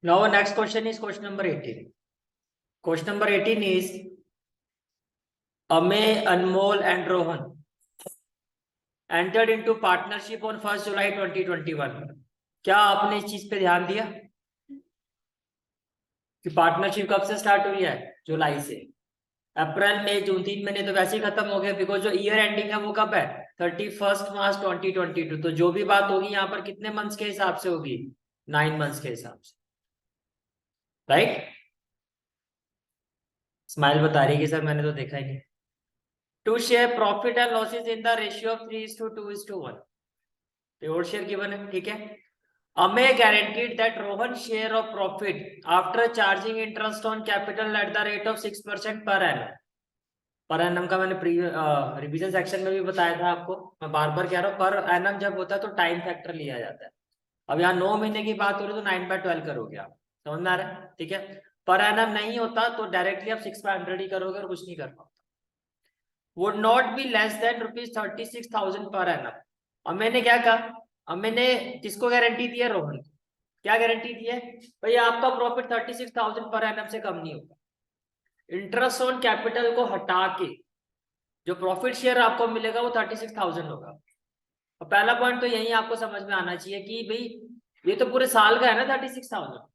Now next question is question number 18. Question number 18 is Amey, Anmol and Rohan entered into partnership on 1st July 2021. क्या आपने इस चीज पे ध्यान दिया कि पार्टनरशिप कब से स्टार्ट हुई है? जुलाई से। अप्रैल मई जून 3 महीने तो वैसे ही खत्म हो गए, बिकॉज जो ईयर एंडिंग है वो कब है? 31 मार्च 2022। तो जो भी बात होगी यहाँ पर कितने मंथ्स के हिसाब से होगी? 9 मंथ्स के हिसाब से, राइट? स्माइल बता रही है कि सर मैंने तो देखा ही नहीं। To share profit and losses in the ratio of 3:2:1। और शेयर गिवन है, ठीक है। Amey guaranteed that Rohan's share of profit after charging interest on capital at the rate of 6% per annum। Per annum का मैंने revision section में भी बताया था आपको, मैं बार बार कह रहा हूँ। पर एनम जब होता है तो टाइम फैक्टर लिया जाता है। अब यहाँ 9 महीने की बात हो रही है तो 9/12 करोगे आप, समझ में आ रहा है? ठीक है। पर एनम नहीं होता तो डायरेक्टली आप 6/100 ही करोगे और कुछ नहीं कर पाओगे। Would not be less than ₹36,000 per annum. अब मैंने क्या कहा? अब मैंने किसको गारंटी दी है? रोहन को। क्या गारंटी दी है? भाई आपका प्रॉफिट 36,000 पर एनम से कम नहीं होगा। इंटरेस्ट ऑन कैपिटल को हटा के जो प्रॉफिट शेयर आपको मिलेगा वो 36,000 होगा। और पहला पॉइंट तो यही आपको समझ में आना चाहिए कि भाई ये तो पूरे साल का है ना 36,000,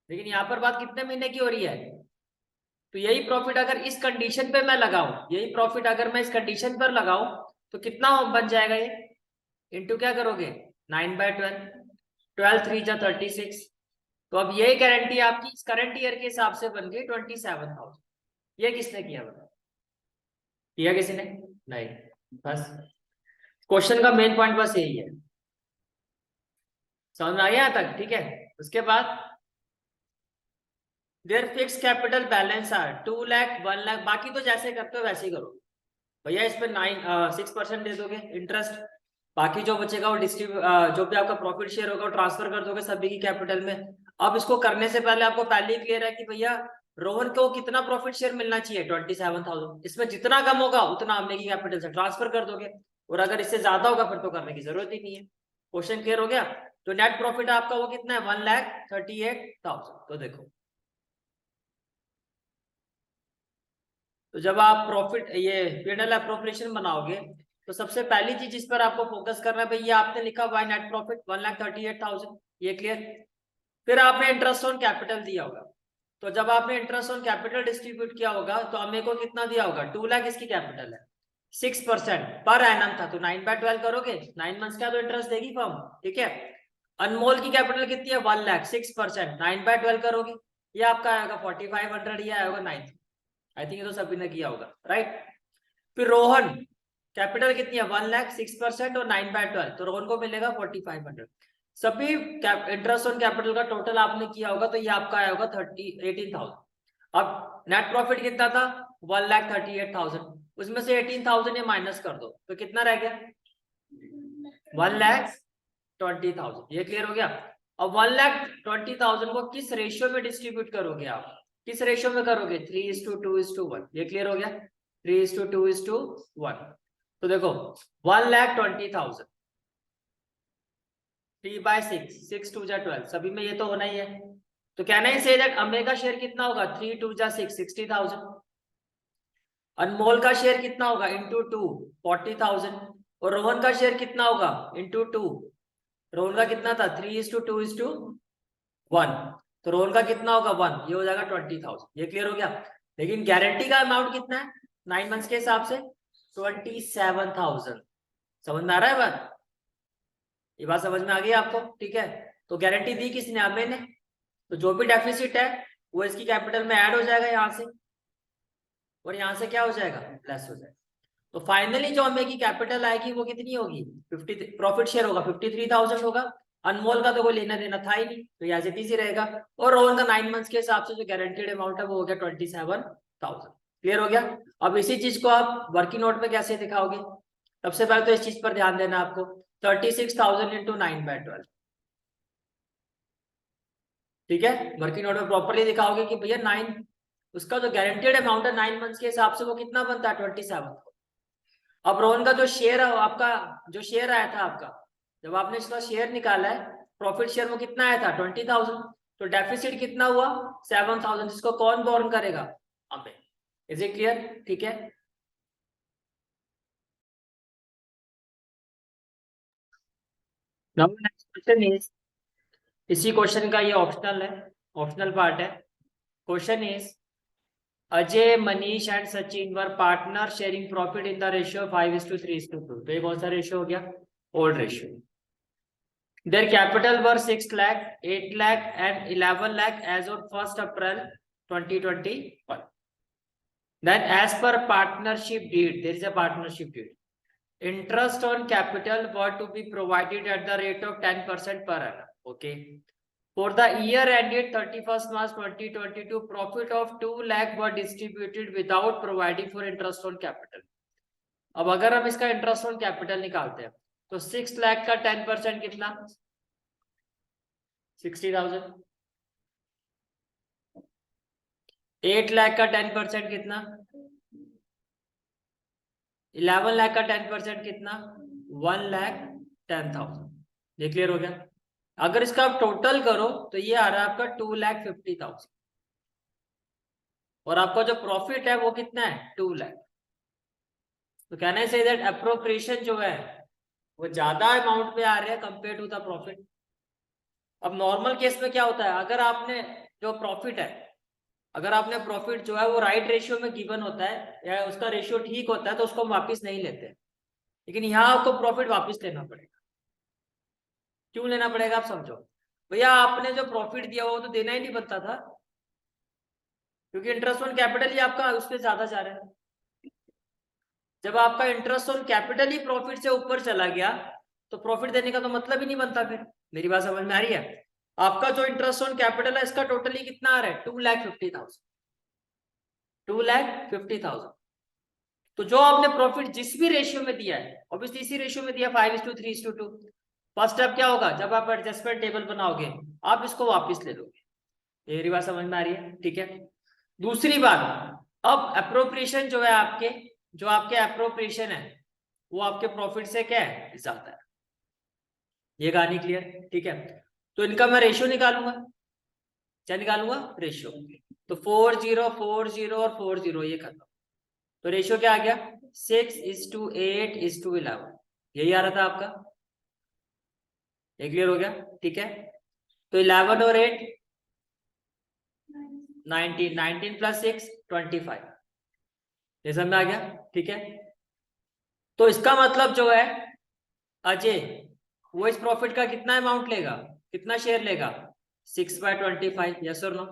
लेकिन यहाँ पर बात कितने महीने की हो रही है? तो यही प्रॉफिट अगर इस कंडीशन पे मैं लगाऊं, यही प्रॉफिट अगर मैं इस कंडीशन पर लगाऊं तो कितना बन जाएगा ये? इंटू क्या करोगे? 9/12, 12×3 = 36। तो अब यही गारंटी आपकी इस करंट ईयर के हिसाब से बन गई 27,000। ये किसने किया बताओ? किया किसी ने? नहीं। बस क्वेश्चन का मेन पॉइंट बस यही है। समझ में आ गया यहाँ तक? ठीक है। उसके बाद there fix capital balance are 2 lakh 1 lakh, बाकी तो जैसे करते हो वैसे ही करो भैया। इस पे 6% दे दोगे इंटरेस्ट, बाकी जो बचेगा वो डिस्ट्रीब्यूट जो भी आपका प्रॉफिट शेयर होगा वो ट्रांसफर कर दोगे सभी की कैपिटल में। अब इसको करने से पहले आपको पहले ही क्लियर है कि भैया रोहन को कितना प्रॉफिट शेयर मिलना चाहिए? 27,000। इसमें जितना कम होगा उतना हमने की कैपिटल से ट्रांसफर कर दोगे, और अगर इससे ज्यादा होगा फिर तो करने की जरूरत ही नहीं है। क्वेश्चन क्लियर हो गया? तो नेट प्रॉफिट आपका वो कितना है? 1,38,000। तो देखो, तो जब आप प्रॉफिट ये P&L अप्रोप्रिएशन बनाओगे तो सबसे पहली चीज जिस पर आपको फोकस करना है भैया, आपने लिखा हुआ है नेट प्रॉफिट 1,38,000, ये क्लियर। फिर आपने इंटरेस्ट ऑन कैपिटल दिया होगा, तो जब आपने इंटरेस्ट ऑन कैपिटल डिस्ट्रीब्यूट किया होगा तो हमें को कितना दिया होगा? 2 लाख इसकी कैपिटल है, 6% पर एनम था तो 9/12 करोगे, 9 मंथ्स का तो इंटरेस्ट देगी फर्म, ठीक है। अनमोल की कैपिटल कितनी है? 1 लाख, 6%, 9/12 करोगे, ये आपका आएगा 4,500, ये आएगा 9। आई थिंक ये तो सभी ने किया होगा, राइट। फिर रोहन कैपिटल कितनी है? 1 लाख, 6% और 9/12, तो रोहन को मिलेगा 4,500। सभी इंटरेस्ट ऑन कैपिटल का टोटल आपने किया होगा तो ये आपका आया होगा 18,000। अब नेट प्रॉफिट कितना था? 1,38,000। उसमें से 18,000 ये माइनस कर दो तो कितना रह गया? 1,20,000। ये क्लियर हो गया? अब 1,20,000 को किस रेशियो में डिस्ट्रीब्यूट करोगे आप? किस रेशियो में करोगे? 3:2:1। ये क्लियर हो गया? 3:2:1। तो देखो 1,20,000 3/6, 6×2 = 12, सभी में ये तो होना ही है। तो कहना ही सही दैट अम्बे का शेयर कितना होगा? 3×2 = 6, 60,000। अनमोल का शेयर कितना होगा? इंटू 2, 40,000। और रोहन का शेयर कितना होगा? इंटू 2। रोहन का कितना था? 3:2:1। तो रोहन का कितना होगा? 1। ये हो जाएगा 20,000। ये क्लियर हो गया? लेकिन गारंटी का अमाउंट कितना है 9 मंथ्स के हिसाब से? 27,000। समझ में आ रहा है बात? ये बात समझ में आ गई आपको? ठीक है। तो गारंटी दी किसने? अब मैंने। तो जो भी डेफिसिट है वो इसकी कैपिटल में ऐड हो जाएगा यहाँ से, और यहाँ से क्या हो जाएगा? प्लस हो जाएगा। तो फाइनली जो हमें की कैपिटल आएगी वो कितनी होगी? 50। प्रॉफिट शेयर होगा 53,000 होगा। अनमोल का तो कोई लेना देना था ही नहीं तो यहाँ से इजी रहेगा। और रोहन का 9 मंथ्स के हिसाब से जो गारंटीड अमाउंट है वो हो गया 27,000। क्लियर हो गया? अब इसी चीज को आप वर्किंग नोट में कैसे दिखाओगे? सबसे पहले तो इस चीज पर ध्यान देना आपको, 36,000 इंटू 9/12, ठीक है। वर्किंग नोट में प्रॉपरली दिखाओगे कि भैया 9, उसका जो गारंटेड अमाउंट है 9 मंथ्स के हिसाब से वो कितना बनता है? 27। अब रोहन का जो शेयर है आपका, जो शेयर आया था आपका, जब आपने इसका शेयर निकाला है प्रॉफिट शेयर, वो कितना आया था? 20,000। तो डेफिसिट कितना हुआ 7,000, इसको कौन बॉर्न करेगा हमें। Is it clear? ठीक है, नाउ नेक्स्ट क्वेश्चन इज, इसी क्वेश्चन का ये ऑप्शनल है, ऑप्शनल पार्ट है। Question is Ajay, Manish and Sachin were partner sharing profit in the ratio 5:3:2। तो ये कौन सा रेशियो हो गया, old ratio. Their capital were 6 lakh, 8 lakh and 11 lakh as on 1st April 2021. Then as per partnership deed, there is a partnership deed. Interest on capital were to be provided at the rate of 10% per annum. Okay. For the year ended 31st March 2022, profit of 2 lakh were distributed without providing for interest on capital. अब अगर हम इसका interest on capital निकालते हैं तो 6 लाख का 10% कितना, 60,000। 8 लाख का 10% कितना, 11 लाख का 10% कितना, 1,10,000। ये क्लियर हो गया। अगर इसका आप टोटल करो तो ये आ रहा है आपका 2,50,000 और आपका जो प्रॉफिट है वो कितना है 2 लाख। तो कहना से दैट अप्रोप्रिएशन जो है वो ज्यादा अमाउंट पे आ रहे हैं कंपेयर टू द प्रॉफिट। अब नॉर्मल केस में क्या होता है, अगर आपने जो प्रॉफिट है, अगर आपने प्रॉफिट जो है वो राइट रेशियो में गिवन होता है या उसका रेशियो ठीक होता है तो उसको हम वापस नहीं लेते, लेकिन यहाँ आपको प्रॉफिट वापस लेना पड़ेगा। क्यों लेना पड़ेगा आप समझो। भैया आपने जो प्रॉफिट दिया वो तो देना ही नहीं बनता था, क्योंकि इंटरेस्ट ऑन कैपिटल ही आपका उस पर ज्यादा जा रहा है। जब आपका interest on capital he profit से ऊपर चला गया तो प्रॉफिट देने का तो मतलब ही नहीं बनता। फिर मेरी बात समझ में आ रही है। आपका जो इंटरेस्ट ऑन कैपिटल है इसका टोटली कितना आ रहा है 2,50,000, 2,50,000। तो जो आपने प्रॉफिट जिस भी रेशियो में दिया है, ऑब्वियसली इसी रेशियो में दिया 5:3:2। फर्स्ट स्टेप क्या होगा, जब आप एडजस्टमेंट टेबल बनाओगे आप इसको वापस ले लोगे। मेरी बात समझ में आ रही है, ठीक है। दूसरी बात, अब अप्रोप्रिएशन जो है आपके, जो आपके अप्रोप्रिएशन है वो आपके प्रॉफिट से क्या है ज्यादा है। ये कहानी क्लियर, ठीक है। तो इनका मैं रेशियो निकालूंगा, क्या निकालूंगा, रेशियो। तो 4:0, 4:0 और 4:0 ये खत्म। तो रेशियो क्या आ गया 6:8:11। यही आ रहा था आपका, ये क्लियर हो गया, ठीक है। तो 11 और 8 19, 19 + 6 25। ये समझ में आ गया, ठीक है। तो इसका मतलब जो है अजय वो इस प्रॉफिट का कितना अमाउंट लेगा, कितना शेयर लेगा 6/25, यस और नो।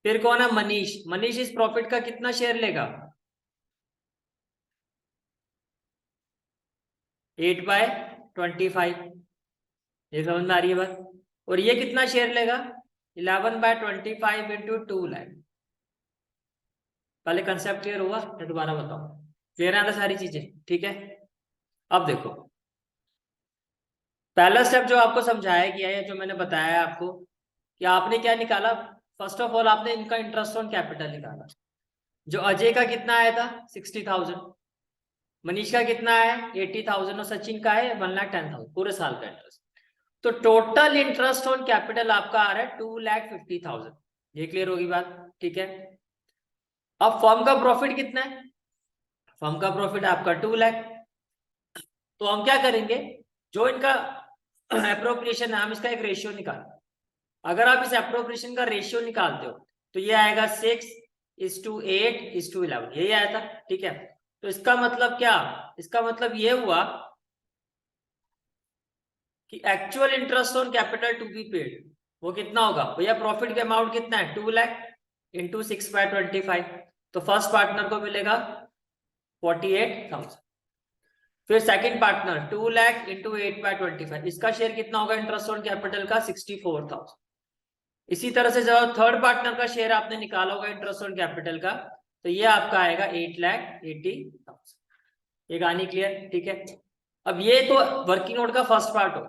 फिर कौन है मनीष, मनीष इस प्रॉफिट का कितना शेयर लेगा 8/25। ये समझ में आ रही है बात। और ये कितना शेयर लेगा 11/25 इंटू 2 लाख। पहले कंसेप्ट क्लियर हुआ या दोबारा बताओ, क्लियर है ना सारी चीजें, ठीक है। अब देखो पहला स्टेप जो आपको समझाया गया है, जो मैंने बताया आपको कि आपने क्या निकाला, फर्स्ट ऑफ ऑल आपने इनका इंटरेस्ट ऑन कैपिटल निकाला। जो अजय का कितना आया था 60,000, मनीष का कितना है 80,000 और सचिन का है 1,10,000, पूरे साल का इंटरेस्ट। तो टोटल इंटरेस्ट ऑन कैपिटल आपका आ रहा है 2,50,000। ये क्लियर होगी बात, ठीक है। अब फर्म का प्रॉफिट कितना है, फर्म का प्रॉफिट आपका 2 लाख। तो हम क्या करेंगे, जो इनका अप्रोप्रिएशन है हम इसका एक रेशियो निकालें। अगर आप इस अप्रोप्रिएशन का रेशियो निकालते हो तो ये आएगा 6:8:11, यही आया था, ठीक है। तो इसका मतलब क्या, इसका मतलब ये हुआ कि actual interest on capital to be paid वो कितना होगा भैया, प्रॉफिट का अमाउंट कितना है 2 लाख इंटू 6/25। तो फर्स्ट पार्टनर को मिलेगा 48,000। फिर सेकंड पार्टनर 2 लाख इंटू 8/25, इसका शेयर कितना होगा इंटरेस्ट ऑन कैपिटल का 64,000। इसी तरह से जब थर्ड पार्टनर का शेयर आपने निकाला होगा इंटरेस्ट ऑन कैपिटल का तो ये आपका आएगा 8,80,000। ये कहानी क्लियर, ठीक है। अब ये तो वर्किंग नोट का फर्स्ट पार्ट हो,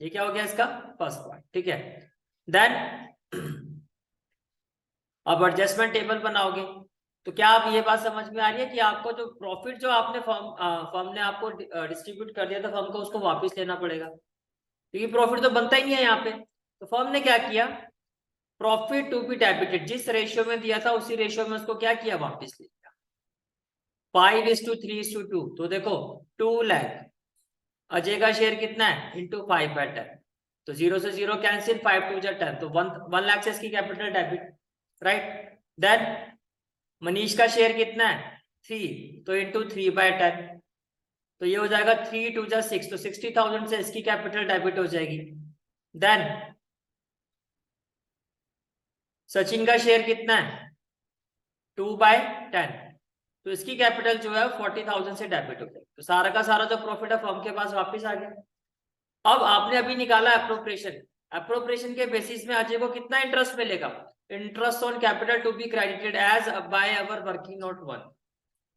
ये क्या हो गया इसका फर्स्ट पार्ट, ठीक है। देन अब एडजस्टमेंट टेबल बनाओगे तो क्या आप ये बात समझ में आ रही है कि आपको जो प्रॉफिट जो आपने फर्म ने आपको डिस्ट्रीब्यूट कर दिया था फर्म को, उसको वापस लेना पड़ेगा, क्योंकि प्रॉफिट तो बनता ही नहीं है यहाँ पे। तो फर्म ने क्या किया, प्रॉफिट टू बी डेबिटेड जिस रेशियो में दिया था उसी रेशियो में उसको क्या किया, वापस ले लिया। 5:3:2, तो देखो 2 लाख, अजय का शेयर कितना है, इंटू 5/10, तो 0 से 0 कैंसिल, 5×2 = 10, तो 1 लाख से इसकी capital debit, right. Then Manish का शेयर कितना है, 3, तो इंटू 3/10, तो ये हो जाएगा 3×2 = 6, तो 60,000 से इसकी कैपिटल डेबिट हो जाएगी। देन सचिन का शेयर कितना है, 2/10, तो इसकी कैपिटल जो है 40,000 से डेबिट हो गई, तो सारा का सारा जो प्रॉफिट है फर्म के पास वापस आ गया। अब आपने अभी निकाला अप्रोप्रिएशन, अप्रोप्रिएशन के बेसिस में अजय को कितना इंटरेस्ट मिलेगा, interest on capital to be credited as by our working note 1,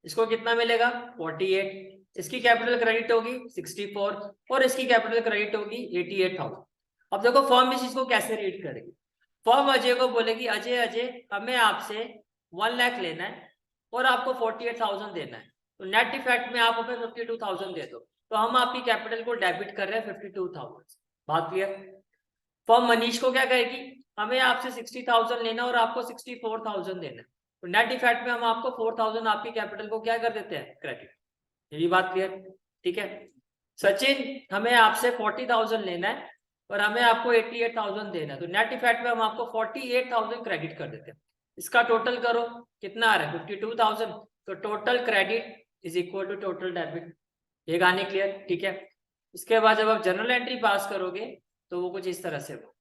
इसको कितना मिलेगा, 48, इसकी कैपिटल क्रेडिट होगी 64 और इसकी कैपिटल क्रेडिट होगी 88,000। अब देखो फर्म इस चीज को कैसे रीड करेगी, फर्म अजय को बोलेगी, अजय अजय हमें आपसे 1 लाख लेना है और आपको 48,000 देना है, तो नेट इफेक्ट में आप हमें 52,000 दे दो, तो हम आपकी कैपिटल को डेबिट कर रहे हैं 52,000। बात क्लियर। फर्म मनीष को क्या कहेगी, हमें आपसे 60,000 लेना और आपको 64,000 देना है, तो नेट इफेक्ट में हम आपको 4,000 आपकी कैपिटल को क्या कर देते हैं, क्रेडिट। ये भी बात क्लियर, ठीक है। सचिन हमें आपसे 40,000 लेना है और हमें आपको 88,000 देना है, तो नेट इफेक्ट में हम आपको 48,000 क्रेडिट कर देते हैं। इसका टोटल करो, कितना आ रहा है, 52,000, तो total credit is equal to total debit. ये कहानी क्लियर, ठीक है। इसके बाद जब आप जर्नल एंट्री पास करोगे तो वो कुछ इस तरह से हो,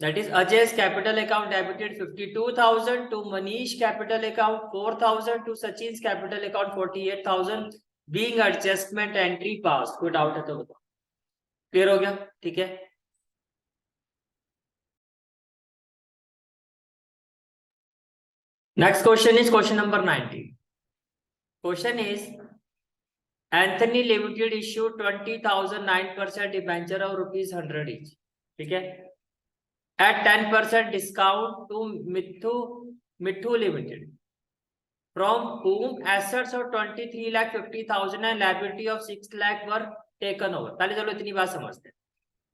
that is Ajay's capital account debited 52,000 to Manish capital account 4,000 to Sachin's capital account 48,000 being adjustment entry passed। कोई डाउट है तो बताओ, क्लियर हो गया, ठीक है। Next question is question number 90। Question is Anthony Limited issued 20,000 9% debenture of ₹100 each, ठीक है, at 10% discount to Mithu Limited, from whom assets of 23,50,000 and liability of 6 lakh were taken over। पहले चलो इतनी बात समझते हैं।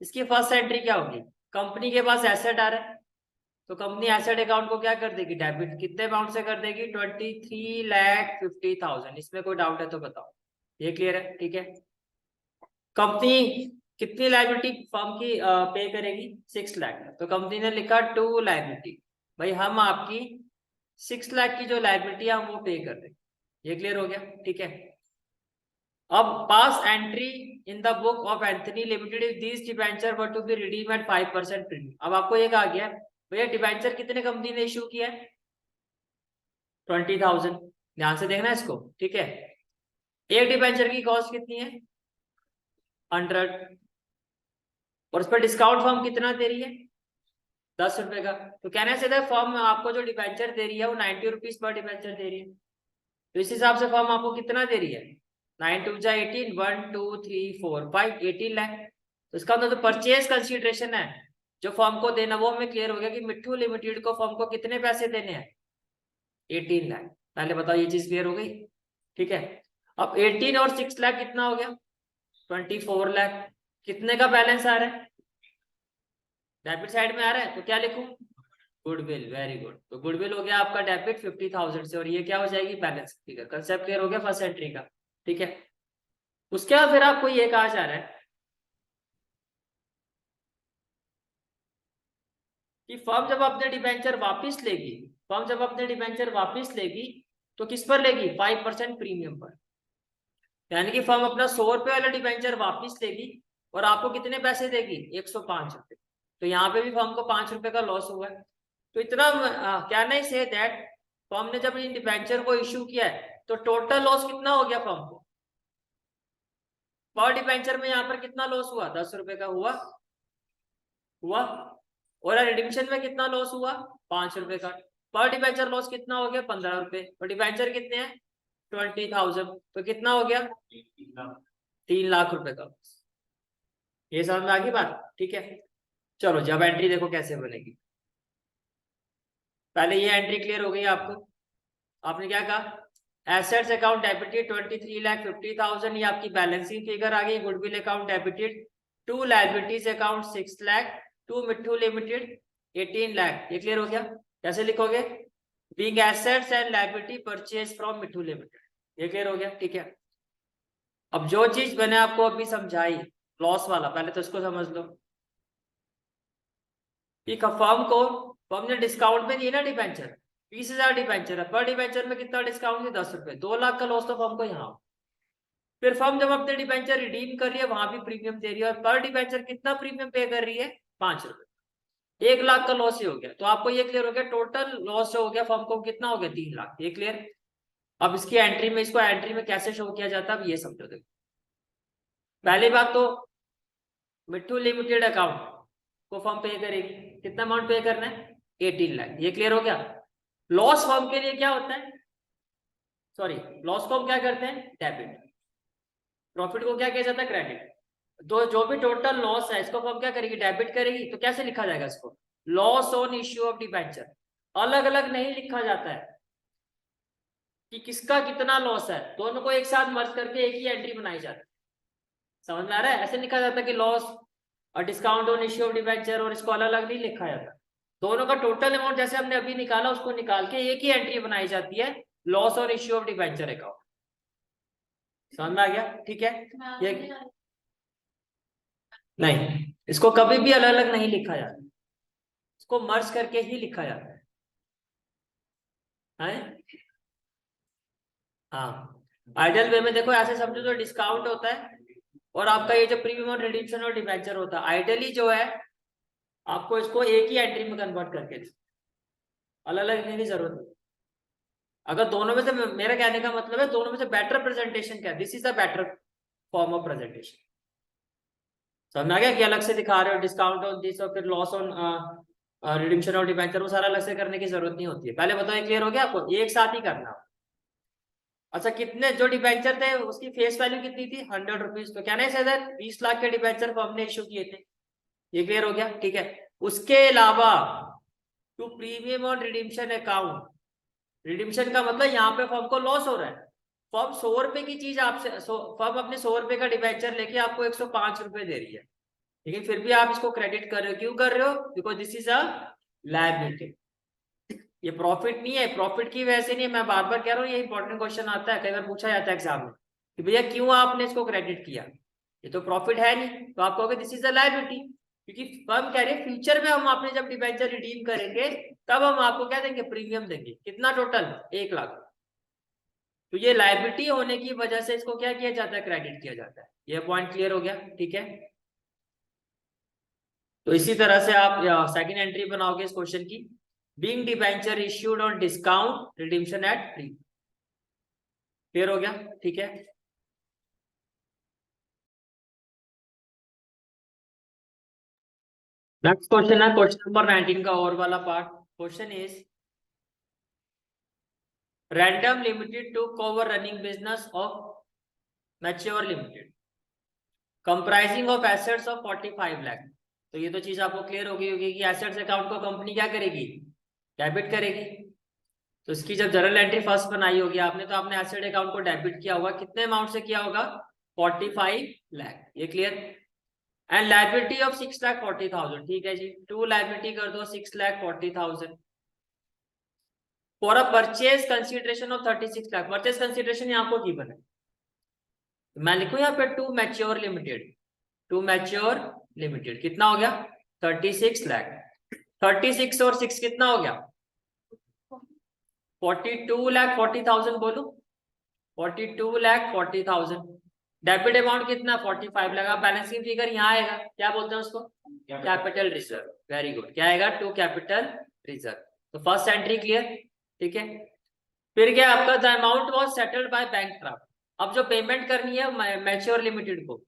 इसकी फर्स्ट एंट्री क्या होगी, कंपनी के पास एसेट आ रहा है तो कंपनी एसेट अकाउंट को क्या कर देगी, डेबिट, कितने अमाउंट से कर देगी, 23,50,000। इसमें कोई डाउट है तो बताओ, ये क्लियर है, ठीक है। कंपनी कितनी लायबिलिटी फर्म की पे करेगी, 6 लाख, तो कंपनी ने लिखा 2 लायबिलिटी, भाई हम आपकी 6 लाख की जो लायबिलिटी है हम वो पे कर देंगे। ये क्लियर हो गया, ठीक है। अब pass entry in the book of Anthony Limited if this debenture were to be redeem at 5% premium. अब आपको ये कहा गया भैया डिबेंचर कितने कंपनी ने इशू किया है, 20,000, ध्यान से देखना इसको, ठीक है। एक डिबेंचर की कॉस्ट कितनी है, 100, और उस पर डिस्काउंट फर्म कितना दे रही है, 10 रुपए का, तो कहने से फर्म आपको जो डिबेंचर दे रही है वो 90 रुपीज पर डिबेंचर दे रही है, तो इस हिसाब से फर्म आपको कितना दे रही है, 9×2 = 18, 1 2 3 4 5 18 लाख। तो इसका मतलब जो परचेज कंसीडरेशन है जो फर्म को देना वो हमें क्लियर हो गया कि मिट्ठू लिमिटेड को फर्म को कितने पैसे देने हैं, 18 लाख। पहले बताओ ये चीज क्लियर हो गई, ठीक है। अब 18 और 6 लाख कितना हो गया, 24 लाख। कितने का बैलेंस आ रहा है, डेबिट साइड में आ रहा है, तो क्या लिखूं, गुडविल, वेरी गुड। तो गुडविल हो गया आपका डेबिट 50,000 से, और ये क्या हो जाएगी, बैलेंस फिगर। कंसेप्ट क्लियर हो गया फर्स्ट एंट्री का, ठीक है। उसके बाद फिर आपको ये कहा जा रहा है कि फर्म जब अपने डिबेंचर वापस लेगी, फर्म जब अपने डिबेंचर वापस लेगी तो किस पर लेगी, 5% प्रीमियम पर। यानी कि फर्म अपना 100 रुपए वाला डिबेंचर वापस लेगी और आपको कितने पैसे देगी, 105 रुपए। तो यहाँ पे भी फर्म को 5 रुपए का लॉस हुआ है। तो इतना क्या नहीं से दैट फर्म ने जब इन डिबेंचर को इश्यू किया है तो टोटल लॉस कितना हो गया फर्म को, पर डिबेंचर में यहाँ पर कितना लॉस हुआ, 10 रुपए का हुआ, और रिडीम्पशन में कितना लॉस हुआ, 5 रुपए का। पर डिबेंचर लॉस कितना हो गया, 15 रुपए, और डिबेंचर कितने हैं, 20,000, तो कितना हो गया, 3 लाख रुपए का। ये समझ में आ गई बात, ठीक है। चलो जब एंट्री देखो कैसे बनेगी, पहले ये एंट्री क्लियर हो गई आपको। आपने क्या कहा, एसेट्स अकाउंट डेबिटेड 23,50,000, ये आपकी बैलेंसिंग फिगर आ गई। Goodwill account debited to liabilities account 6 lakh, to Mitthu Limited 18 lakh. ये क्लियर हो गया? कैसे लिखोगे? Being assets and liability purchase from Mitthu Limited. ये क्लियर हो गया? ठीक है। अब जो चीज मैंने आपको अभी समझाई लॉस वाला, पहले तो इसको समझ लो कि फर्म ने डिस्काउंट में दिए ना डिबेंचर, 20,000 डिबेंचर है, पर डिबेंचर में कितना डिस्काउंट है? 10 रुपए। 2 लाख का लॉस तो फर्म को यहाँ। फिर फर्म जब अपने डिबेंचर रिडीम कर रही है वहां भी प्रीमियम दे रही है, और पर डिबेंचर कितना प्रीमियम पे कर रही है? 5 रुपए। 1 लाख का लॉस ही हो गया। तो आपको ये क्लियर हो गया टोटल लॉस जो हो गया फर्म को कितना हो गया? 3 लाख। ये क्लियर? अब इसकी एंट्री में, इसको एंट्री में कैसे शो किया जाता है अब ये समझो। देखो पहली बात तो मिट्ठू लिमिटेड अकाउंट को फर्म पे करेगी, कितना अमाउंट पे करना है? 18 लाख। ये क्लियर हो गया? लॉस फर्म के लिए क्या होता है? सॉरी, लॉस को हम क्या करते हैं? डेबिट। प्रॉफिट को क्या किया जाता है? क्रेडिट। तो जो भी टोटल लॉस है इसको फर्म क्या करेगी? डेबिट करेगी। तो कैसे लिखा जाएगा इसको? Loss on issue of debenture. अलग अलग नहीं लिखा जाता है कि किसका कितना लॉस है, दोनों को एक साथ मर्ज करके एक ही एंट्री बनाई जाती है। समझ में आ रहा है? ऐसे लिखा जाता है कि लॉस और discount on issue of debenture, और इसको अलग अलग नहीं लिखा जाता। दोनों का टोटल अमाउंट जैसे हमने अभी निकाला उसको निकाल के एक ही एंट्री बनाई जाती है, लॉस और इश्यू ऑफ डिबेंचर अकाउंट। समझ में आ गया? ठीक है। ये नहीं, इसको कभी भी अलग अलग नहीं लिखा जाता, इसको मर्ज करके ही लिखा जाता है। हाँ, आइडियल वे में देखो ऐसे समझो, जो डिस्काउंट होता है और आपका ये जो प्रीमियम और रिडीम्पशन और डिबेंचर होता है, आइडियली जो है आपको इसको एक ही एंट्री में कन्वर्ट करके, अलग अलग लिखने की जरूरत नहीं। अगर दोनों में से, मेरा कहने का मतलब है दोनों में से बेटर प्रेजेंटेशन क्या है? This is the better form of presentation. समझ में आ गया कि अलग से दिखा रहे हो डिस्काउंट ऑन दिस और फिर लॉस ऑन रिडीम्पशन और डिबेंचर, वो सारा अलग से करने की जरूरत नहीं होती है। पहले बताओ, ये क्लियर हो गया आपको? एक साथ ही करना। अच्छा, कितने जो डिबेंचर थे उसकी फेस वैल्यू कितनी थी? 100 रुपीज। तो क्या नहीं सर 20 लाख के डिबेंचर फर्म ने इश्यू किए थे। ये क्लियर हो गया? ठीक है। उसके अलावा टू प्रीमियम और रिडीम्पशन अकाउंट, रिडीम्पशन का मतलब यहाँ पे फर्म को लॉस हो रहा है। फर्म 100 रुपए की चीज आपसे, फर्म अपने 100 रुपए का डिबेंचर लेके आपको 105 रुपए दे रही है, लेकिन फिर भी आप इसको क्रेडिट कर रहे हो। क्यों कर रहे हो? Because this is a liability. ये प्रॉफिट नहीं है, प्रॉफिट की वजह से नहीं है। मैं बार बार कह रहा हूँ, ये इंपॉर्टेंट क्वेश्चन आता है, कई बार पूछा जाता है एग्जाम में कि भैया क्यों आपने इसको क्रेडिट किया, ये तो प्रॉफिट है नहीं। तो आप कहोगे दिस इज अ लायबिलिटी, क्योंकि फर्म कह रही है फ्यूचर में हम आपने जब डिबेंचर रिडीम करेंगे तब हम आपको क्या देंगे? प्रीमियम देंगे। कितना? टोटल 1 लाख। तो ये लायबिलिटी होने की वजह से इसको क्या किया जाता है? क्रेडिट किया जाता है। ये पॉइंट क्लियर हो गया? ठीक है। तो इसी तरह से आप सेकंड एंट्री बनाओगे इस क्वेश्चन की, being debenture issued on discount redemption at pre. Clear हो गया? ठीक है। नेक्स्ट क्वेश्चन है क्वेश्चन नंबर 19 का और वाला part. Question is Random Limited to cover running business of Mature Limited comprising of assets of 45 lakh. तो ये तो चीज आपको क्लियर हो गई होगी कि एसेट्स अकाउंट को कंपनी क्या करेगी? डेबिट करेगी। तो इसकी जब जर्नल एंट्री फर्स्ट बनाई होगी आपने, तो आपने एसेट अकाउंट को डेबिट किया होगा। कितने अमाउंट से किया होगा? 45 लाख। ये क्लियर? And liability of 6,40,000। ठीक है जी, टू लायबिलिटी कर दो 6,40,000 for a purchase consideration of 36 lakh. Purchase consideration यहाँ आपको गिवन है, मैं लिखूं यहाँ पे to Mature Limited. To Mature Limited कितना हो गया? 36 लाख। 36 और 6 कितना हो गया? 42,40,000 बोलो। 42,40,000। डेबिट अमाउंट कितना? 45 लाख। बैलेंसिंग फिगर यहाँ आएगा, क्या बोलते हैं उसको? Capital reserve. Very good. क्या आएगा? To capital reserve. तो फर्स्ट एंट्री क्लियर? ठीक है। फिर क्या आपका? The amount was settled by bank draft. अब जो पेमेंट करनी है मैच्योर लिमिटेड को,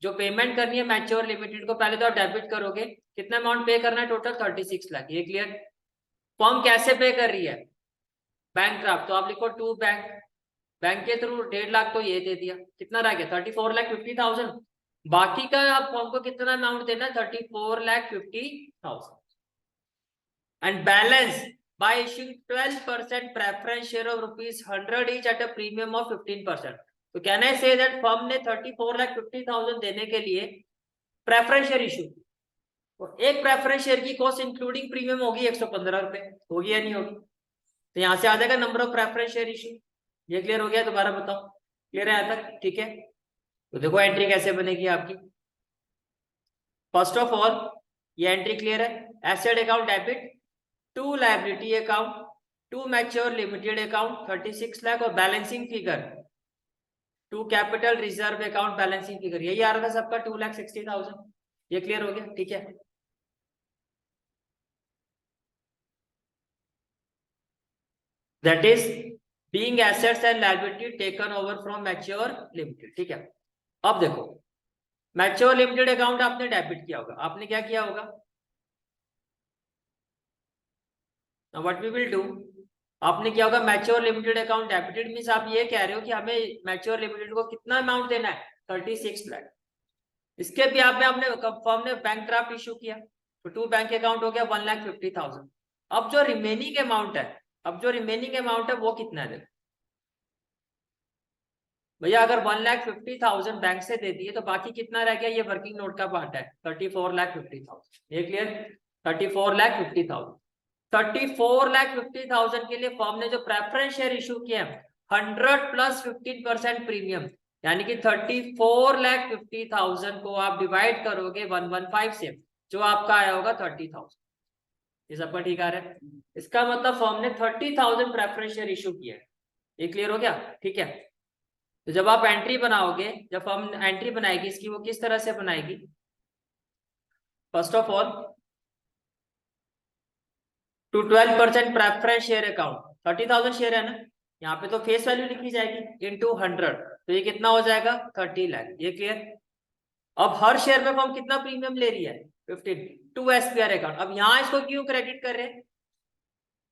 जो पेमेंट करनी है मैच्योर लिमिटेड को, पहले तो आप डेबिट करोगे। कितना अमाउंट पे करना है? टोटल 36 लाख। ये क्लियर? फर्म कैसे पे कर रही है? Bank draft. तो आप लिखो टू बैंक, बैंक के थ्रू 1.5 लाख तो ये दे दिया। कितना रह गया? 34,50,000। बाकी का आप फर्म को कितना अमाउंट देना है? 34,50,000। And balance by issuing 12% preference share of ₹100 each at a premium of 15%. तो कहना है से दैट फर्म ने 34,50,000 देने के लिए प्रेफरेंस शेयर इशू, तो एक प्रेफरेंस शेयर की कॉस्ट इंक्लूडिंग प्रीमियम होगी 115 रुपए, होगी या नहीं होगी? तो यहाँ से आ जाएगा number of preference share issue. ये क्लियर हो गया? दोबारा बताओ, क्लियर है यहाँ तक? ठीक है, तो देखो एंट्री कैसे बनेगी आपकी। फर्स्ट ऑफ ऑल ये एंट्री क्लियर है, asset account debit to liability account to Mature Limited account 36 lakh और balancing figure to capital reserve account balancing figure, यही आ रहा था सबका 2,60,000। ये क्लियर हो गया? ठीक है, that is being assets and liability taken over from mature limited. ठीक है, अब देखो मैच्योर लिमिटेड अकाउंट आपने डेबिट किया होगा, आपने क्या किया होगा? व्हाट वी विल डू, आपने क्या होगा? Mature Limited account debited means आप ये कह रहे हो कि हमें मैच्योर लिमिटेड को कितना अमाउंट देना है? 36 लाख। इसके भी आप में आपने फर्म ने बैंक ड्राफ्ट इशू किया, तो टू बैंक अकाउंट हो गया 1,50,000। अब जो रिमेनिंग अमाउंट है, अब जो रिमेनिंग अमाउंट है वो कितना है? भैया अगर 1,50,000 बैंक से दे दिए तो बाकी कितना रह गया? ये वर्किंग नोट का पार्ट है 34,50,000। ये क्लियर? 34,50,000। 34,50,000 के लिए फर्म ने जो प्रेफरेंस शेयर इशू किया है 100 प्लस 15% प्रीमियम, यानी कि 34,50,000 को आप डिवाइड करोगे 115 से, जो आपका आया होगा 30,000। ये सबका ठीक आ रहा है? इसका मतलब फर्म ने 30,000 प्रेफरेंस शेयर इशू किया है। ये क्लियर हो गया? ठीक है, तो जब आप एंट्री बनाओगे, जब फर्म एंट्री बनाएगी इसकी, वो किस तरह से बनाएगी? First of all to 12% preference share account, 30,000 share है ना, यहाँ पे तो फेस वैल्यू लिखी जाएगी इनटू 100, तो ये कितना हो जाएगा? 30 लाख। ये क्लियर? अब हर शेयर में फर्म कितना प्रीमियम ले रही है? 15 टू एसपीआर अकाउंट। अब यहाँ इसको क्यों क्रेडिट कर रहे हैं?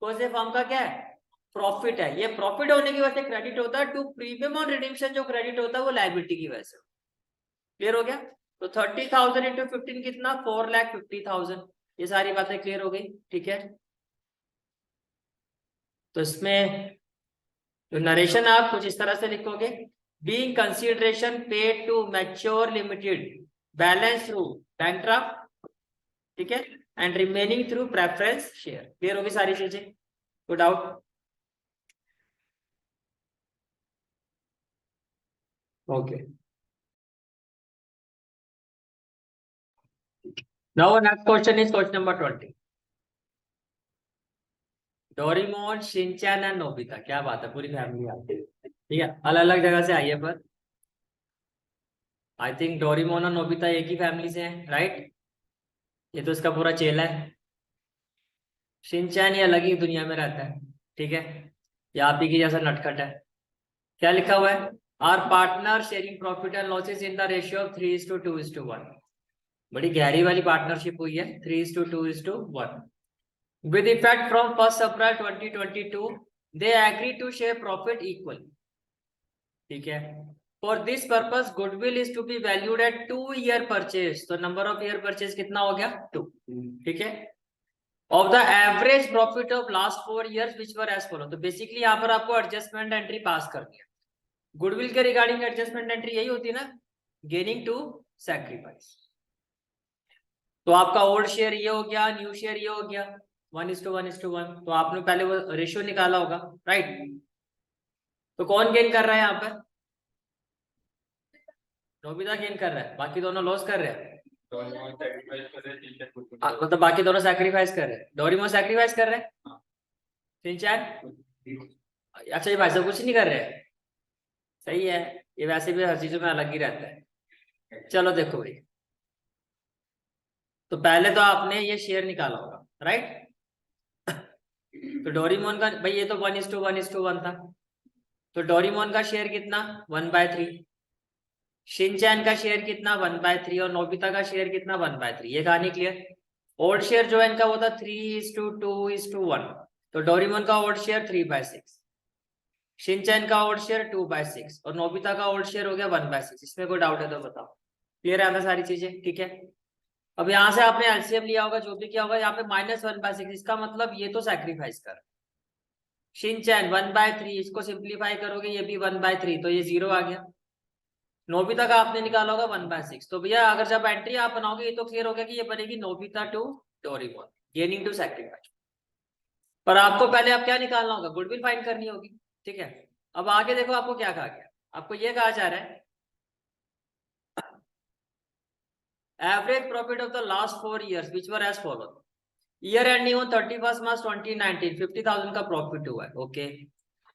तो फर्म का क्या है? प्रॉफिट है, ये प्रॉफिट होने की वजह से क्रेडिट होता है टू प्रीमियम और रिडीम्पशन, जो क्रेडिट होता है वो लायबिलिटी की वजह से। क्लियर हो गया? तो 30,000 इंटू 15 कितना? 4,50,000। ये सारी बातें क्लियर हो गई? ठीक है, तो इसमें जो नरेशन है आप कुछ इस तरह से लिखोगे, being consideration paid to Mature Limited balance through bank draft, ठीक है, and remaining through preference share. Clear होगी सारी चीजें? कोई doubt? Okay, now next question is question number 20। Doraemon, Shinchan and Nobita, क्या बात है, पूरी फैमिली आती है। ठीक है, अलग अलग जगह से आई है, पर आई थिंक डोरेमोन और नोबिता एक ही फैमिली से हैं, राइट? ये तो इसका पूरा चेला है। शिनचैन ये अलग ही दुनिया में रहता है, ठीक है, ये आप ही की जैसा नटखट है। क्या लिखा हुआ है? Are partner sharing profit and losses in the ratio of 3:2:1। बड़ी गहरी वाली पार्टनरशिप हुई है, 3:2:1। With effect from 1 April 2022 they agree to share profit equal. ठीक है, for this purpose goodwill is to be valued at 2 year purchase, तो number of year purchase कितना हो गया? 2। ठीक है, of the average profit of last 4 years which were as follow. तो basically यहाँ पर आपको एडजस्टमेंट एंट्री पास करनी है। गुडविल के रिगार्डिंग एडजस्टमेंट एंट्री यही होती है ना, गेनिंग टू सैक्रिफाइस। तो आपका ओल्ड शेयर ये हो गया, न्यू शेयर ये हो गया, 1:1:1। तो आपने पहले वो रेशियो निकाला होगा, राइट? तो कौन गेन कर रहा है यहाँ पर? नोबिता गेन कर रहा है, बाकी दोनों लॉस कर रहे हैं। मतलब बाकी दोनों सैक्रिफाइस कर रहे हैं। डोरेमोन सैक्रिफाइस कर रहे हैं, शिनचैन अच्छा ये भाई साहब कुछ नहीं कर रहे हैं, सही है, ये वैसे भी हर चीजों में अलग ही रहता है। चलो देखो भाई, तो पहले तो आपने ये शेयर निकाला होगा, राइट? तो डोरेमोन का भाई ये तो 1:1:1 था, तो डोरेमोन का शेयर कितना? 1/3। शिनचैन का शेयर कितना? 1/3। और नोबिता का शेयर कितना? 1/3। ये कहानी क्लियर? ओल्ड शेयर जो है इनका वो था 3:2:1, तो डोरेमोन का ओल्ड शेयर 3/6, शिनचैन का ओल्ड शेयर 2/6 और नोबिता का ओल्ड शेयर हो गया 1/6। इसमें कोई डाउट है तो बताओ? क्लियर है सारी चीजें? ठीक है, अब यहाँ से आपने एलसीएम लिया होगा, जो भी किया होगा, यहाँ पे -1/6, इसका मतलब ये तो सैक्रिफाइस कर। शिनचैन 1/3, इसको सिंप्लीफाई करोगे ये भी 1/3, तो ये 0 आ गया। नोबिता का आपने निकाला होगा 1/6। तो भैया अगर जब एंट्री आप बनाओगे ये तो क्लियर हो गया कि ये बनेगी Nobita to Doraemon gaining to sacrifice. पर आपको पहले आप क्या निकालना होगा, गुडविल फाइंड करनी होगी। ठीक है, अब आगे देखो आपको क्या कहा गया, आपको ये कहा जा रहा है average profit of the last 4 years which were as follow. Year ending on 31 March 2019 50,000 का प्रॉफिट हुआ है। ओके,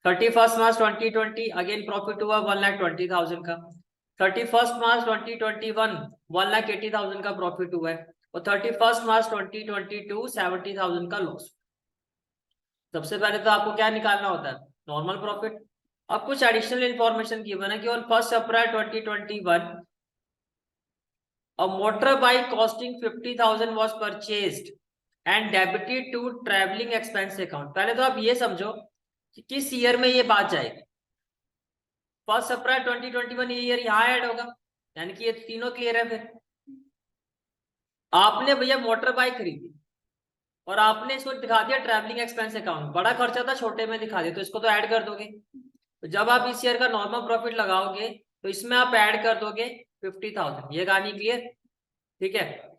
31 March 2020 अगेन प्रॉफिट हुआ 1,20,000 का। 31 March 2021 1,80,000 का प्रॉफिट हुआ है और 31 March 2022 70,000 का लॉस। सबसे पहले तो आपको क्या निकालना होता है, नॉर्मल प्रॉफिट। अब कुछ एडिशनल इंफॉर्मेशन गिवन है कि on 1 April 2021 a motorbike costing 50,000 was purchased and debited to traveling expense account। पहले तो आप ये समझो कि किस ईयर में ये बात जाएगी। 1 April 2021 ये ईयर यहाँ ऐड होगा, यानी कि ये तीनों क्लियर है। फिर आपने भैया मोटर बाइक खरीदी और आपने इसको दिखा दिया ट्रैवलिंग एक्सपेंस अकाउंट, बड़ा खर्चा था छोटे में दिखा दिया, तो इसको तो ऐड कर दोगे। तो जब आप इस ईयर का नॉर्मल प्रॉफिट लगाओगे तो इसमें आप ऐड कर दोगे 50,000। ये कहानी क्लियर? ठीक है।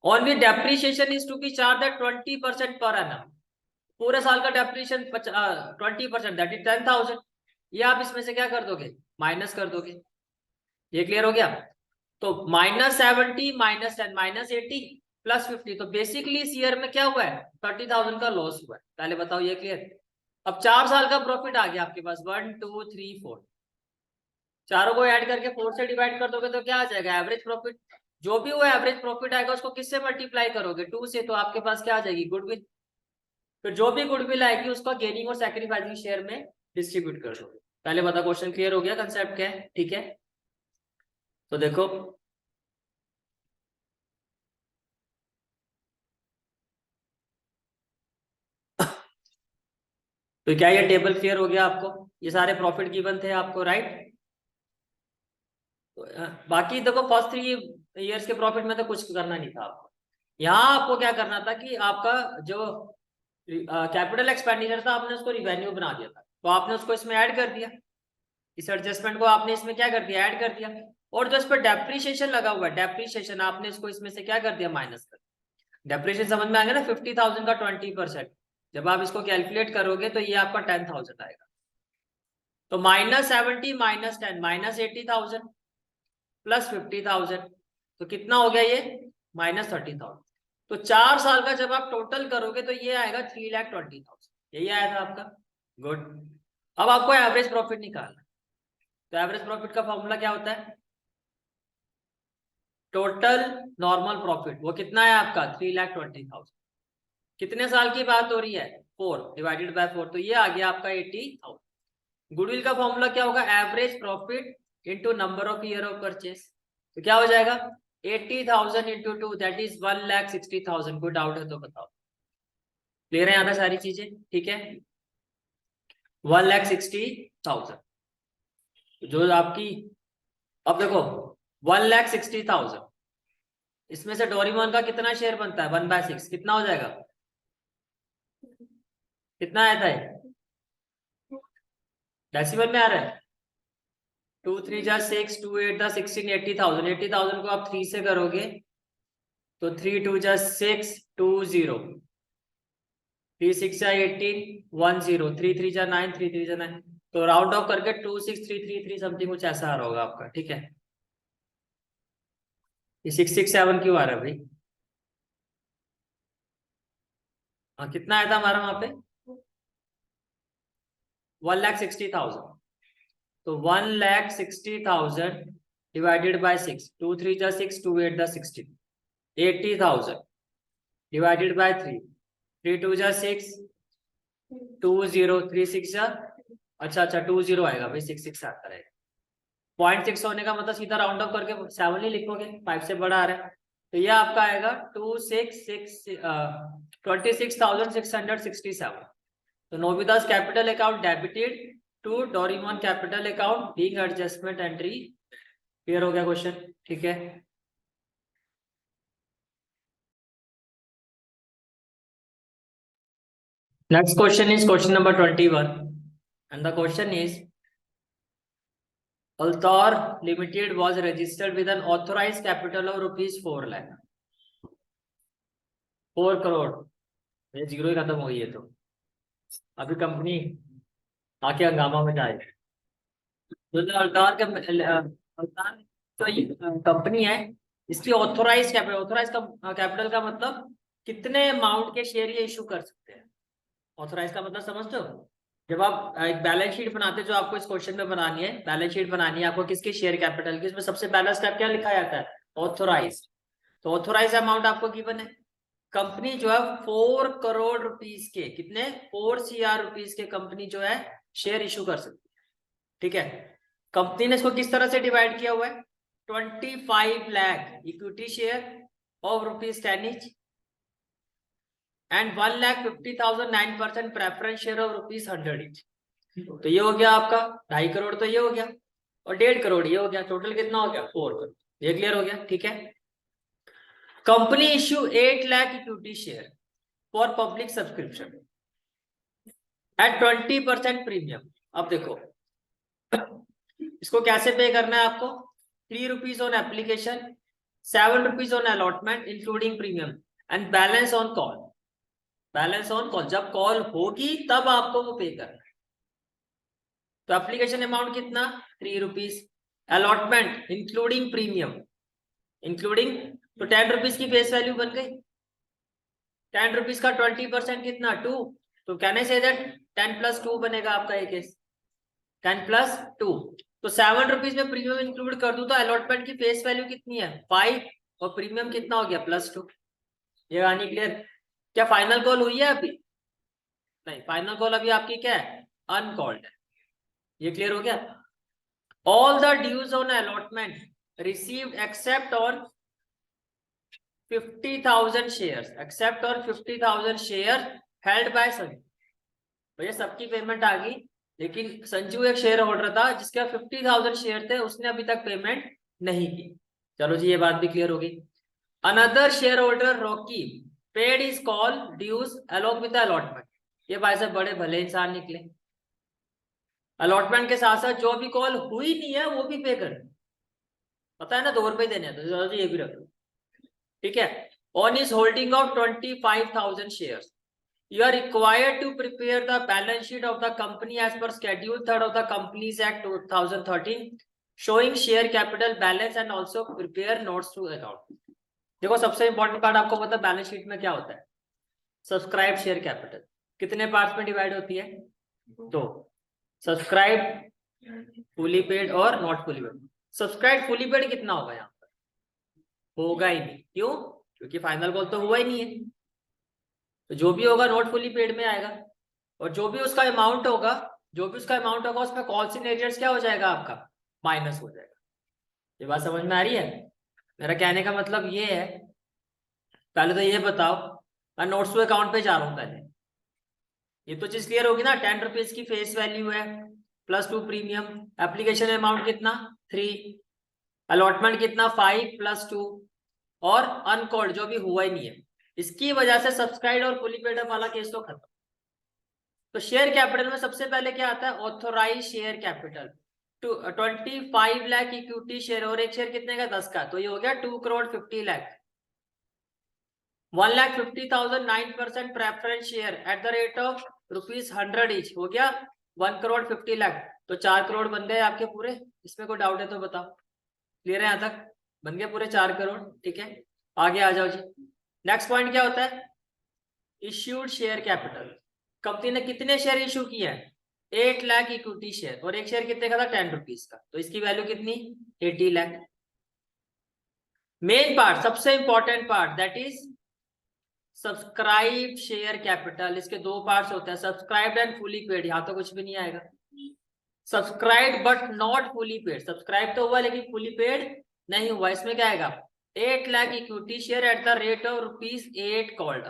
Only depreciation is to be charge at 20% per annum. पूरे साल का डेप्रिसिएशन 20%, दैट इज 10,000। ये आप इसमें से क्या कर दोगे, माइनस कर दोगे। ये क्लियर हो गया? तो -70 -10 -80 +50, तो बेसिकली इस ईयर में क्या हुआ है, 30,000 का लॉस हुआ है। पहले बताओ ये क्लियर? अब 4 साल का प्रॉफिट आ गया आपके पास 1 2 3 4, चारों को ऐड करके 4 से डिवाइड कर दोगे तो क्या आ जाएगा, एवरेज प्रॉफिट। जो भी वो एवरेज प्रॉफिट आएगा उसको किससे मल्टीप्लाई करोगे, 2 से, तो आपके पास क्या आ जाएगी, गुडविल। फिर जो भी गुडविल आएगी उसको गेनिंग और सैक्रिफाइसिंग शेयर में डिस्ट्रीब्यूट कर दोगे। पहले बता, क्वेश्चन क्लियर हो गया, कंसेप्ट क्या है? ठीक है, तो देखो तो क्या ये टेबल क्लियर हो गया आपको? ये सारे प्रॉफिट गिवन थे आपको, राइट? तो, बाकी देखो फर्स्ट 3 years के प्रॉफिट में तो कुछ करना नहीं था आपको। यहाँ आपको क्या करना था कि आपका जो कैपिटल एक्सपेंडिचर था आपने उसको रिवेन्यू बना दिया था, तो आपने उसको इसमें ऐड कर दिया। इस एडजस्टमेंट को आपने इसमें क्या कर दिया, ऐड कर दिया। और जो इस पर डेप्रिसिएशन लगा हुआ है, डेप्रिसिएशन आपने इसको इसमें से क्या कर दिया, माइनस कर। डेप्रिसिएशन समझ में आ गया ना, 50,000 का 20%। जब आप इसको कैलकुलेट करोगे तो ये आपका 10,000 आएगा। तो -70 -10 -80,000 +50,000, तो कितना हो गया ये, -30,000। तो 4 साल का जब आप टोटल करोगे तो ये आएगा 3,20,000। यही आया था आपका, गुड। अब आपको एवरेज प्रॉफिट निकालना है। तो एवरेज प्रॉफिट का फॉर्मूला क्या होता है, टोटल नॉर्मल प्रॉफिट, वो कितना है आपका 3,20,000। कितने साल की बात हो रही है, 4 डिवाइडेड बाय 4, तो ये आ गया आपका 80,000। गुडविल का फॉर्मूला क्या होगा, average profit into number of year of purchase. तो क्या हो जाएगा, 80,000 इंटू 2 दैट इज 1,60,000। कोई डाउट है तो बताओ, क्लियर है यहाँ पे सारी चीजें? ठीक है, 1,60,000 जो आपकी, अब देखो 1,60,000, इसमें से डोरेमोन का कितना शेयर बनता है, 1/6, कितना हो जाएगा, कितना आया था ये, डेसिमल में आ रहा है? 2 3 जा 6, 2 8 जा 16, 80,000। 80,000 को आप 3 से करोगे तो 3 2 जा 6 2 0, 3 6 जा 18 1 0, 3 3 जा 9, 3 3 जा 9, तो राउंड ऑफ करके 2 6 3 3 3 समथिंग कुछ ऐसा आ रहा होगा आपका। ठीक है, ये 6 6 7 क्यों आ रहा है भाई? हाँ, कितना आया था हमारा वहां पे, 1,60,000। तो 1,60,000 डिवाइडेड बाय 6, 2 3 जा 6, 2 8 जा 16, 80,000 डिवाइडेड बाय 3, 3 2 जा 6, 2 0, 3 6 जा, अच्छा 2 0 आएगा भाई, 6 6 आता रहेगा। 0.6 होने का मतलब सीधा राउंड ऑफ करके 7 ही लिखोगे, 5 से बड़ा आ रहा है, तो ये आपका आएगा 26,667। तो Nobita's capital account debited to Doraemon capital account being adjustment entry. Clear हो गया क्वेश्चन? ठीक है, next question is question number 21 and the question is Altaur Limited was registered with an authorised capital of ₹4 lakh, 4 crore. ये zero ही खत्म हो गई है तो अभी कंपनी आके हंगामा में जाए। तो अल्तौर का अल्तौर तो ये कंपनी है, इसकी ऑथराइज कैपिटल, ऑथराइज कैपिटल का मतलब कितने अमाउंट के शेयर ये इशू कर सकते हैं। ऑथराइज का मतलब समझते हो, जब आप एक बैलेंस शीट बनाते हो, जो आपको इस क्वेश्चन में बनानी है, बैलेंस शीट बनानी है आपको किसके शेयर कैपिटल की, इसमें सबसे पहला स्टेप क्या लिखा जाता है, ऑथराइज। तो ऑथराइज अमाउंट आपको गिवन है, कंपनी जो है 4 करोड़ रुपीस के, कितने, 4 CR रुपीस के कंपनी जो है शेयर इशू कर सकती है। ठीक है, कंपनी ने इसको किस तरह से डिवाइड किया हुआ है, 25 lakh equity share of ₹10 each and 1,50,000 9% preference share of ₹100 each। तो ये हो गया आपका 2.5 करोड़, तो ये हो गया, और 1.5 करोड़ ये हो गया, टोटल कितना हो गया 4 करोड़। ये क्लियर हो गया। ठीक है, company issue 8 lakh equity share for public subscription eight 20% premium. अब देखो इसको कैसे पे करना है आपको, ₹3 on application, ₹7 on allotment including premium and balance on call. Balance on call, जब कॉल होगी तब आपको वो पे करना है। तो एप्लीकेशन अमाउंट कितना, ₹3, अलॉटमेंट इंक्लूडिंग प्रीमियम, इंक्लूडिंग, तो ₹10 की फेस वैल्यू बन गई। ₹10 का 20% कितना, 2। तो कैन आई से दैट 10 + 2 बनेगा आपका ये केस, 10 + 2। तो ₹7 में प्रीमियम इंक्लूड कर दूं तो अलॉटमेंट की फेस वैल्यू कितनी है, 5, और प्रीमियम कितना हो गया, +2। ये कहानी क्लियर। क्या फाइनल कॉल हुई है अभी, नहीं, फाइनल कॉल अभी आपकी क्या है, अनकॉल्ड है। ये क्लियर हो गया। All the dues on allotment received except on 50,000 shares, except on 50,000 share held by Sanju. भैया सबकी पेमेंट आ गई, लेकिन संजू एक शेयर होल्डर था जिसके 50,000 शेयर थे, उसने अभी तक पेमेंट नहीं की। चलो जी, ये बात भी क्लियर हो गई। Another share holder Rocky paid is call dues along with allotment. ये भाई साहब बड़े भले इंसान निकले, अलॉटमेंट के साथ साथ जो भी कॉल हुई नहीं है वो भी पे कर, पता है ना, ₹2 देने हैं, तो ये भी रख लो। ठीक है, on is holding of 25,000 shares you are required to prepare the balance sheet of the company as per schedule 3rd of the Companies Act 2013 showing share capital balance and also prepare notes to account। देखो सबसे important part आपको पता है balance sheet में क्या होता है, subscribe share capital कितने पार्ट्स में डिवाइड होती है, दो, सब्सक्राइब फुली पेड और not fully paid. Subscribe fully paid कितना होगा यहाँ पर, होगा ही नहीं, क्यों, क्योंकि फाइनल कॉल तो हुआ ही नहीं है। तो जो भी होगा नॉट फुली पेड में आएगा, और जो भी उसका अमाउंट होगा, जो भी उसका अमाउंट होगा उसमें कॉल्स इन एरियर्स क्या हो जाएगा आपका, माइनस हो जाएगा। ये बात समझ में आ रही है, मेरा कहने का मतलब ये है। पहले तो ये बताओ, मैं नोट्स टू अकाउंट पे जा रहा हूँ, पहले ये तो चीज क्लियर होगी ना, ₹10 की फेस वैल्यू है, +2 प्रीमियम, एप्लीकेशन अमाउंट कितना 3, अलॉटमेंट कितना 5 + 2, और अनकॉल्ड जो भी हुआ ही नहीं है। इसकी वजह से सब्सक्राइब और फुली पेड अप वाला केस तो खत्म। तो शेयर कैपिटल में सबसे पहले क्या आता है, authorise share capital, 25 lakh equity share, और एक शेयर कितने का, 10 का, तो ये हो गया 2 crore 50 lakh. 1,50,000 9% preference share at the rate of ₹100 each, हो गया 1 करोड़ 50 लाख। तो 4 करोड़ बन गए आपके पूरे। इसमें कोई डाउट है तो बताओ, क्लियर है यहाँ तक, बन गए पूरे 4 करोड़। ठीक है, आगे आ जाओ जी। नेक्स्ट पॉइंट क्या होता है, इश्यूड शेयर कैपिटल। कंपनी ने कितने शेयर इशू किए हैं, 8 लाख इक्विटी शेयर, और एक शेयर कितने का था, ₹10 का, तो इसकी वैल्यू कितनी, 80 लाख। मेन पार्ट, सबसे important part, that is subscribe share capital. इसके दो पार्ट्स होते हैं, सब्सक्राइब्ड एंड फुली पेड। यहां तो कुछ भी नहीं आएगा, subscribe but not fully paid, subscribe तो हुआ लेकिन फुली पेड नहीं हुआ। इसमें क्या आएगा, 8 lakh equity share at the rate of ₹8 called,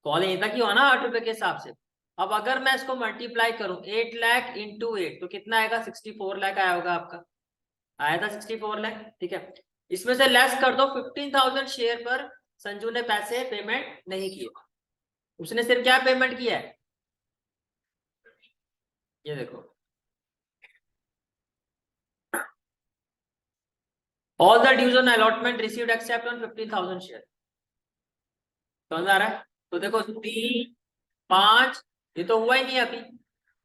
call यहीं तक ही हो ना, ₹8 के हिसाब से। अब अगर मैं इसको मल्टीप्लाई करूं 8 लाख इंटू 8, तो कितना आएगा, 64 लाख आया होगा आपका, आया था 64 लाख। ठीक है, इसमें से लेस कर दो 15,000 शेयर पर संजू ने पैसे पेमेंट नहीं किए, उसने सिर्फ क्या पेमेंट किया है, ये देखो all the dues on allotment received except on 15,000 share. समझ आ रहा है? तो देखो 3, 5 ये तो हुआ ही नहीं अभी,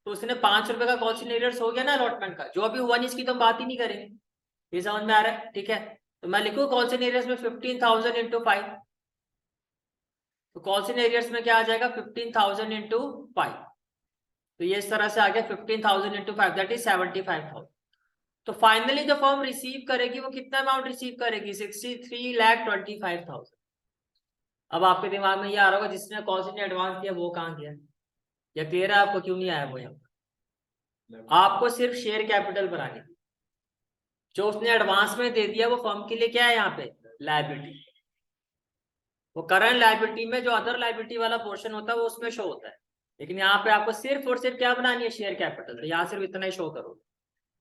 तो उसने 5 रुपए का कॉल एरियर्स हो गया ना अलॉटमेंट का, जो अभी हुआ नहीं इसकी तो हम बात ही नहीं करेंगे। ये समझ में आ रहा है? ठीक है, तो मैं लिखूं कॉल एरियर्स में 15,000 इंटू 5, तो कॉल एरियर्स में क्या आ जाएगा 15,000 इंटू 5, तो ये इस तरह से आ गया 15,000 इंटू 5 दैट इज 75,000। तो फाइनली जो फर्म रिसीव करेगी वो कितना अमाउंट रिसीव करेगी 63,25,000। अब आपके दिमाग में ये आ रहा होगा जिसने कॉल ने एडवांस दिया वो कहाँ गया, या क्लियर है आपको क्यों नहीं आया वो यहाँ? आपको सिर्फ शेयर कैपिटल बनानी थी, जो उसने एडवांस में दे दिया वो फर्म के लिए क्या है यहाँ पे लायबिलिटी। वो करंट लायबिलिटी में जो अदर लायबिलिटी वाला पोर्शन होता है वो उसमें शो होता है, लेकिन यहाँ पे आपको सिर्फ और सिर्फ क्या बनानी है शेयर कैपिटल, तो यहाँ सिर्फ इतना ही शो करो।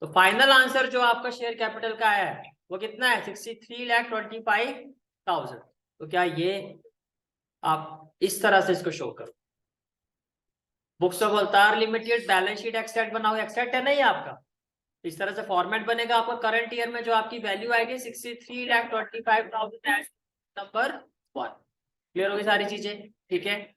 तो फाइनल आंसर जो आपका शेयर कैपिटल का है वो कितना है 63,25,000। तो क्या ये आप इस तरह से इसको शो करो, बुक्स ऑफ अवतार लिमिटेड बैलेंस शीट एक्सट्रैक्ट बनाओ, एक्सट्रैक्ट है नहीं आपका, इस तरह से फॉर्मेट बनेगा आपका करंट ईयर में जो आपकी वैल्यू आएगी 63,25,000 नंबर 1। क्लियर होगी सारी चीजें? ठीक है,